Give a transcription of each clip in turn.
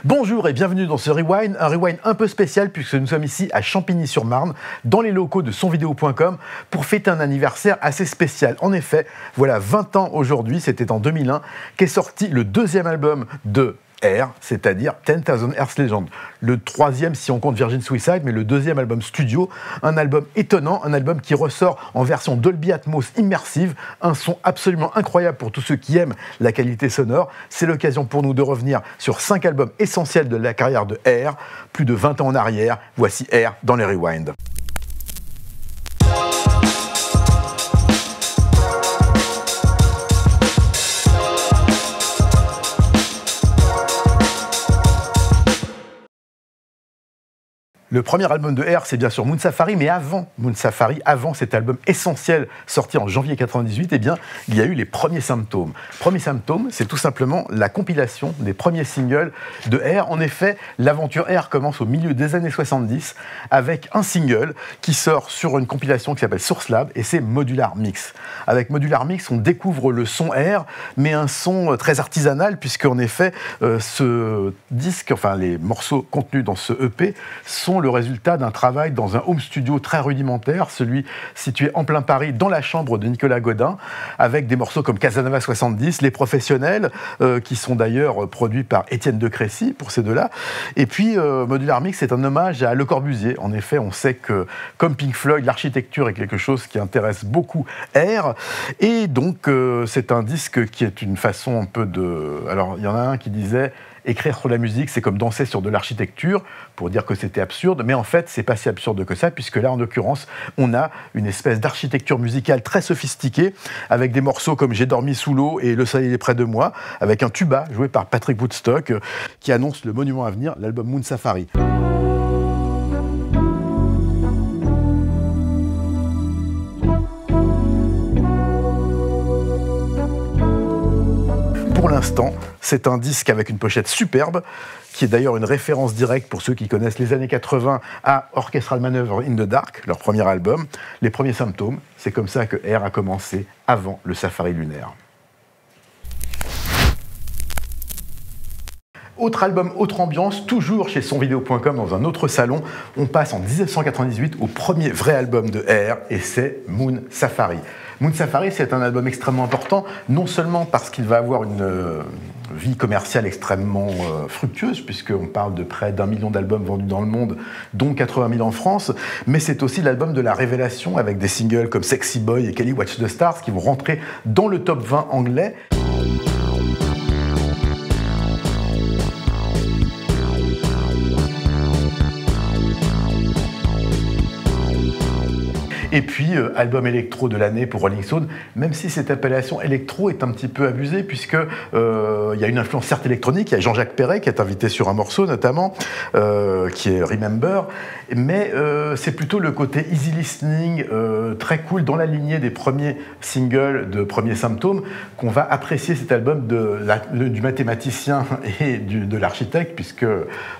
Bonjour et bienvenue dans ce Rewind, un Rewind un peu spécial puisque nous sommes ici à Champigny-sur-Marne, dans les locaux de sonvideo.com pour fêter un anniversaire assez spécial. En effet, voilà 20 ans aujourd'hui, c'était en 2001, qu'est sorti le deuxième album de Air, c'est-à-dire 10,000 Hertz Legend. Le troisième si on compte Virgin Suicide, mais le deuxième album studio, un album étonnant, un album qui ressort en version Dolby Atmos immersive, un son absolument incroyable pour tous ceux qui aiment la qualité sonore. C'est l'occasion pour nous de revenir sur 5 albums essentiels de la carrière de Air, plus de 20 ans en arrière. Voici Air dans les Rewind. Le premier album de Air, c'est bien sûr Moon Safari, mais avant Moon Safari, avant cet album essentiel sorti en janvier 98, eh bien, il y a eu les premiers symptômes. Premiers symptômes, c'est tout simplement la compilation des premiers singles de Air. En effet, l'aventure Air commence au milieu des années 70 avec un single qui sort sur une compilation qui s'appelle Source Lab et c'est Modular Mix. Avec Modular Mix, on découvre le son Air, mais un son très artisanal puisque en effet, ce disque, enfin les morceaux contenus dans ce EP sont le résultat d'un travail dans un home studio très rudimentaire, celui situé en plein Paris, dans la chambre de Nicolas Godin, avec des morceaux comme Casanova 70, Les Professionnels, qui sont d'ailleurs produits par Étienne de Crécy, pour ces deux-là. Et puis, Modular Mix, c'est un hommage à Le Corbusier. En effet, on sait que, comme Pink Floyd, l'architecture est quelque chose qui intéresse beaucoup Air. Et donc, c'est un disque qui est une façon un peu de... Alors, il y en a un qui disait... Écrire sur la musique, c'est comme danser sur de l'architecture, pour dire que c'était absurde, mais en fait, c'est pas si absurde que ça, puisque là, en l'occurrence, on a une espèce d'architecture musicale très sophistiquée, avec des morceaux comme J'ai dormi sous l'eau et Le soleil est près de moi, avec un tuba joué par Patrick Woodstock, qui annonce le monument à venir, l'album Moon Safari. Pour l'instant, c'est un disque avec une pochette superbe, qui est d'ailleurs une référence directe pour ceux qui connaissent les années 80 à Orchestral Manoeuvre in the Dark, leur premier album. Les premiers symptômes, c'est comme ça que Air a commencé avant le Safari lunaire. Autre album, autre ambiance, toujours chez sonvideo.com dans un autre salon. On passe en 1998 au premier vrai album de Air et c'est Moon Safari. Moon Safari, c'est un album extrêmement important, non seulement parce qu'il va avoir une vie commerciale extrêmement fructueuse, puisqu'on parle de près d'1 million d'albums vendus dans le monde, dont 80 000 en France, mais c'est aussi l'album de la révélation avec des singles comme Sexy Boy et Kelly Watch the Stars qui vont rentrer dans le top 20 anglais. Et puis, album électro de l'année pour Rolling Stone, même si cette appellation électro est un petit peu abusée, puisque y a une influence certes électronique, il y a Jean-Jacques Perret qui est invité sur un morceau notamment, qui est Remember, mais c'est plutôt le côté easy listening, très cool, dans la lignée des premiers singles de Premiers Symptômes, qu'on va apprécier cet album du mathématicien et de l'architecte, puisque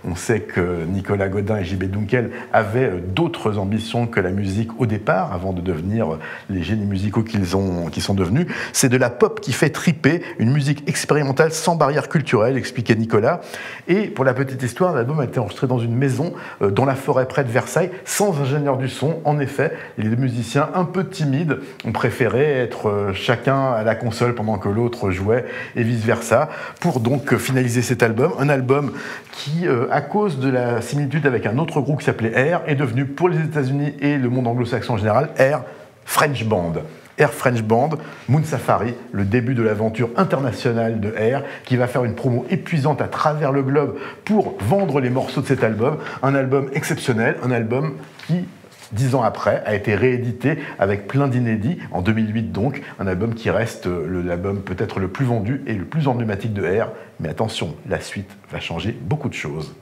on sait que Nicolas Godin et J.B. Dunkel avaient d'autres ambitions que la musique au départ, avant de devenir les génies musicaux qu'ils sont devenus. C'est de la pop qui fait triper, une musique expérimentale sans barrière culturelle, expliquait Nicolas. Et pour la petite histoire, l'album a été enregistré dans une maison dans la forêt près de Versailles, sans ingénieur du son. En effet, les deux musiciens un peu timides ont préféré être chacun à la console pendant que l'autre jouait et vice-versa, pour donc finaliser cet album. Un album qui, à cause de la similitude avec un autre groupe qui s'appelait Air, est devenu pour les États-Unis et le monde anglo-saxon en général, Air French Band. Air French Band, Moon Safari, le début de l'aventure internationale de Air, qui va faire une promo épuisante à travers le globe pour vendre les morceaux de cet album. Un album exceptionnel, un album qui, 10 ans après, a été réédité avec plein d'inédits, en 2008 donc, un album qui reste l'album peut-être le plus vendu et le plus emblématique de Air. Mais attention, la suite va changer beaucoup de choses.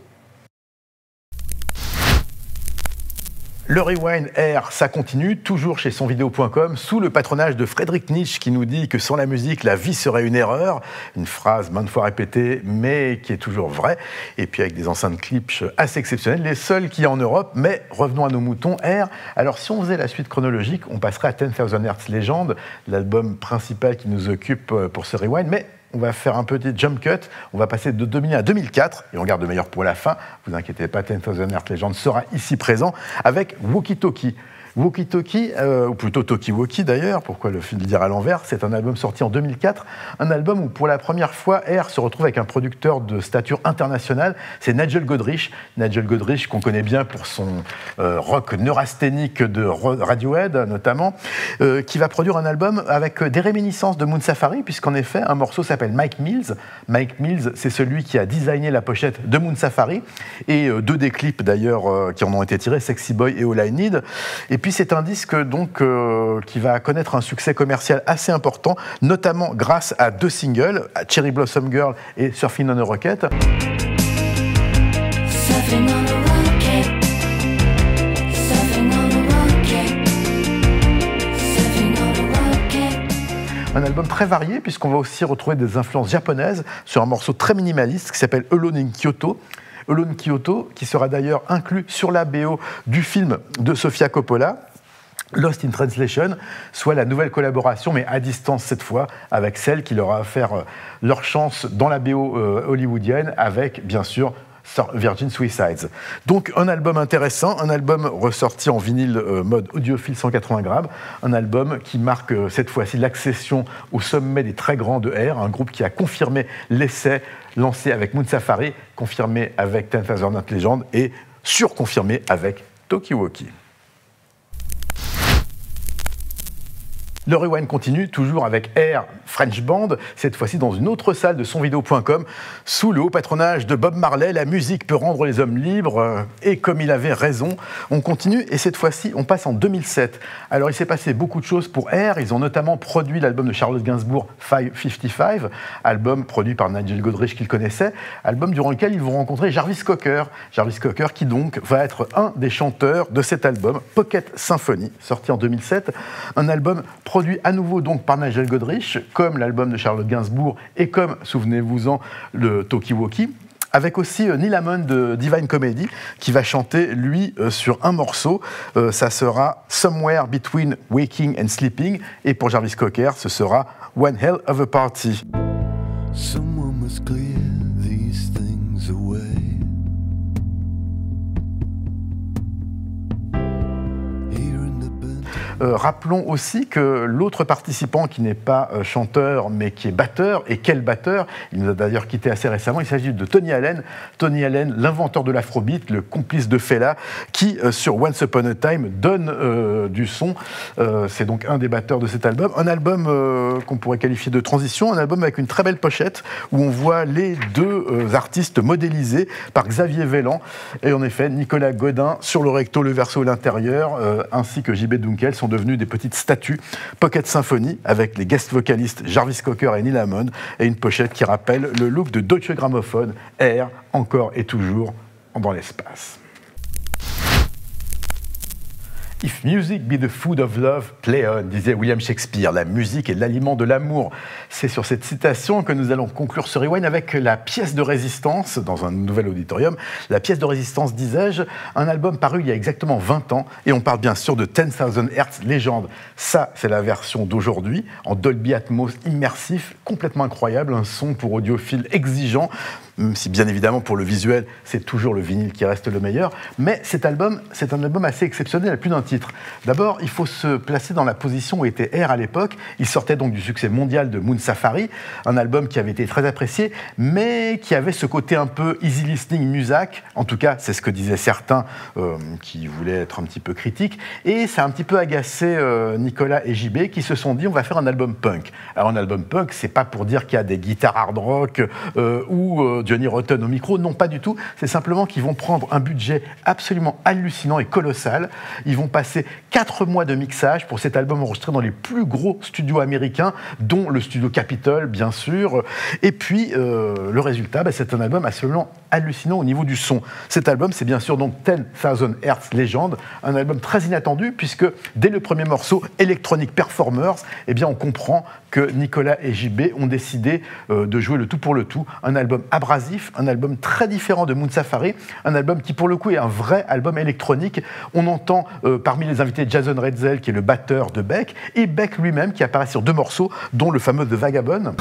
Le Rewind Air, ça continue, toujours chez sonvideo.com, sous le patronage de Friedrich Nietzsche qui nous dit que sans la musique, la vie serait une erreur. Une phrase maintes fois répétée, mais qui est toujours vraie. Et puis avec des enceintes Klipsch assez exceptionnelles, les seules qu'il y a en Europe. Mais revenons à nos moutons, Air. Alors si on faisait la suite chronologique, on passerait à 10,000 Hertz Legend, l'album principal qui nous occupe pour ce Rewind. Mais on va faire un petit jump cut, on va passer de 2000 à 2004, et on garde le meilleur pour la fin. Vous inquiétez pas, 10,000 Hertz Legend sera ici présent avec Walkie Talkie. Walkie Talkie, ou plutôt Talkie Walkie d'ailleurs, pourquoi le dire à l'envers, c'est un album sorti en 2004, un album où pour la première fois Air se retrouve avec un producteur de stature internationale, c'est Nigel Godrich. Nigel Godrich qu'on connaît bien pour son rock neurasthénique de Radiohead notamment, qui va produire un album avec des réminiscences de Moon Safari, puisqu'en effet un morceau s'appelle Mike Mills. Mike Mills, c'est celui qui a designé la pochette de Moon Safari, et deux des clips d'ailleurs qui en ont été tirés, Sexy Boy et All I Need. Et puis c'est un disque donc qui va connaître un succès commercial assez important, notamment grâce à deux singles, à Cherry Blossom Girl et Surfing on a Rocket. Un album très varié puisqu'on va aussi retrouver des influences japonaises sur un morceau très minimaliste qui s'appelle Alone in Kyoto. Alone Kyoto, qui sera d'ailleurs inclus sur la BO du film de Sofia Coppola, Lost in Translation, soit la nouvelle collaboration, mais à distance cette fois, avec celle qui leur a offert leur chance dans la BO hollywoodienne, avec bien sûr Virgin Suicides. Donc un album intéressant, un album ressorti en vinyle mode audiophile 180 grammes, un album qui marque cette fois-ci l'accession au sommet des très grands de Air, un groupe qui a confirmé l'essai lancé avec Moon Safari, confirmé avec 10,000 Hertz Legend et surconfirmé avec Talkie Walkie. Le Rewind continue, toujours avec Air French Band, cette fois-ci dans une autre salle de sonvideo.com, sous le haut patronage de Bob Marley. La musique peut rendre les hommes libres, et comme il avait raison, on continue, et cette fois-ci, on passe en 2007. Alors, il s'est passé beaucoup de choses pour Air. Ils ont notamment produit l'album de Charlotte Gainsbourg, 555, album produit par Nigel Godrich qu'ils connaissaient, album durant lequel ils vont rencontrer Jarvis Cocker. Jarvis Cocker qui donc va être un des chanteurs de cet album, Pocket Symphony, sorti en 2007, un album produit à nouveau donc par Nigel Godrich, comme l'album de Charlotte Gainsbourg et comme, souvenez-vous-en, le Talkie Walkie, avec aussi Neil Hammond de Divine Comedy qui va chanter, lui, sur un morceau. Ça sera Somewhere Between Waking and Sleeping, et pour Jarvis Cocker, ce sera One Hell of a Party. Someone must clear these things away. Rappelons aussi que l'autre participant qui n'est pas chanteur mais qui est batteur, et quel batteur, il nous a d'ailleurs quitté assez récemment, il s'agit de Tony Allen. Tony Allen, l'inventeur de l'afrobeat, le complice de Fela, qui sur Once Upon a Time donne du son. C'est donc un des batteurs de cet album. Un album qu'on pourrait qualifier de transition, un album avec une très belle pochette où on voit les deux artistes modélisés par Xavier Vellan. Et en effet, Nicolas Godin sur le recto, le verso et l'intérieur, ainsi que JB Dunkel sont devenus des petites statues. Pocket Symphony avec les guest vocalistes Jarvis Cocker et Neil Hammond, et une pochette qui rappelle le look de Deutsche Grammophon, Air, encore et toujours dans l'espace. If music be the food of love, play on, disait William Shakespeare. La musique est l'aliment de l'amour. C'est sur cette citation que nous allons conclure ce Rewind avec la pièce de résistance, dans un nouvel auditorium. La pièce de résistance, disais-je, un album paru il y a exactement 20 ans, et on parle bien sûr de 10,000 Hertz Legend. Ça, c'est la version d'aujourd'hui, en Dolby Atmos immersif, complètement incroyable, un son pour audiophile exigeant, même si bien évidemment pour le visuel, c'est toujours le vinyle qui reste le meilleur. Mais cet album, c'est un album assez exceptionnel à plus d'un titre. D'abord, il faut se placer dans la position où était Air à l'époque. Il sortait donc du succès mondial de Moon Safari, un album qui avait été très apprécié, mais qui avait ce côté un peu easy listening Muzak. En tout cas, c'est ce que disaient certains qui voulaient être un petit peu critiques. Et ça a un petit peu agacé Nicolas et JB qui se sont dit on va faire un album punk. Alors un album punk, c'est pas pour dire qu'il y a des guitares hard rock ou Johnny Rotten au micro, non pas du tout. C'est simplement qu'ils vont prendre un budget absolument hallucinant et colossal. Ils vont passer 4 mois de mixage pour cet album enregistré dans les plus gros studios américains, dont le studio Capitol, bien sûr. Et puis, le résultat, c'est un album absolument hallucinant au niveau du son. Cet album, c'est bien sûr donc 10,000 Hertz Legend, un album très inattendu puisque dès le premier morceau, Electronic Performers, eh bien on comprend que Nicolas et JB ont décidé de jouer le tout pour le tout. Un album abrasif, un album très différent de Moon Safari, un album qui pour le coup est un vrai album électronique. On entend parmi les invités Jason Redzel qui est le batteur de Beck et Beck lui-même qui apparaît sur 2 morceaux dont le fameux The Vagabond.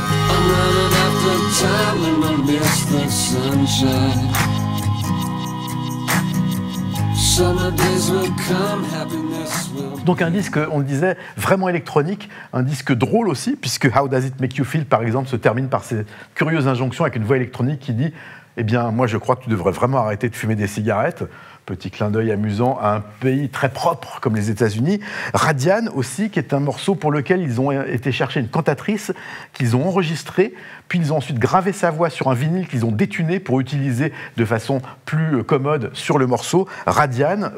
Donc un disque, on le disait, vraiment électronique, un disque drôle aussi, puisque How Does It Make You Feel, par exemple, se termine par ces curieuses injonctions avec une voix électronique qui dit « Eh bien, moi je crois que tu devrais vraiment arrêter de fumer des cigarettes ». Petit clin d'œil amusant à un pays très propre comme les États-Unis. Radian aussi, qui est un morceau pour lequel ils ont été chercher une cantatrice qu'ils ont enregistrée, puis ils ont ensuite gravé sa voix sur un vinyle qu'ils ont détuné pour utiliser de façon plus commode sur le morceau. Radian,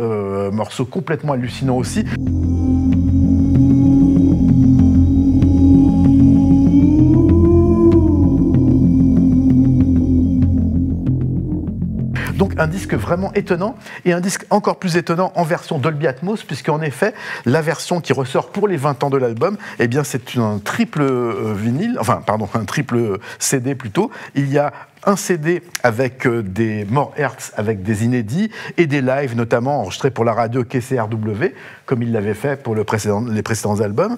morceau complètement hallucinant aussi. Donc un disque vraiment étonnant, et un disque encore plus étonnant en version Dolby Atmos, puisqu'en effet, la version qui ressort pour les 20 ans de l'album, eh bien c'est un triple un triple CD plutôt. Il y a un CD avec des More Hertz, avec des inédits, et des lives, notamment enregistrés pour la radio KCRW, comme il l'avait fait pour les précédents albums.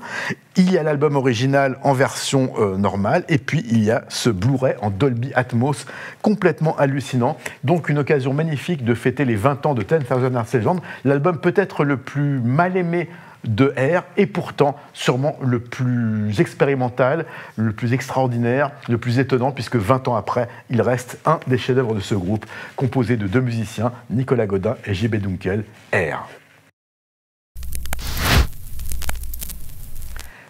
Il y a l'album original en version normale, et puis il y a ce Blu-ray en Dolby Atmos, complètement hallucinant. Donc une occasion magnifique de fêter les 20 ans de 10,000 Hertz Legend, l'album peut-être le plus mal aimé de R, et pourtant sûrement le plus expérimental, le plus extraordinaire, le plus étonnant, puisque 20 ans après, il reste un des chefs-d'œuvre de ce groupe, composé de 2 musiciens, Nicolas Godin et JB Dunkel, R.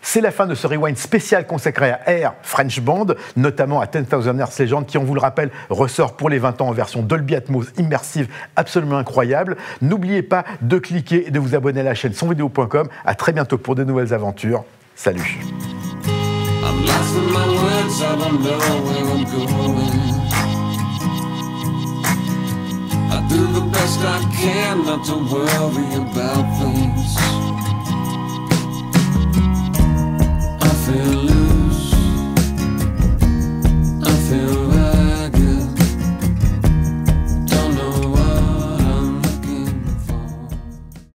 C'est la fin de ce rewind spécial consacré à Air French Band, notamment à 10,000 Hertz Legend, qui, on vous le rappelle, ressort pour les 20 ans en version Dolby Atmos immersive, absolument incroyable. N'oubliez pas de cliquer et de vous abonner à la chaîne sonvideo.com. À très bientôt pour de nouvelles aventures. Salut. I'm lost in my words, I don't know where I'm going. I do the best I can not to worry about things.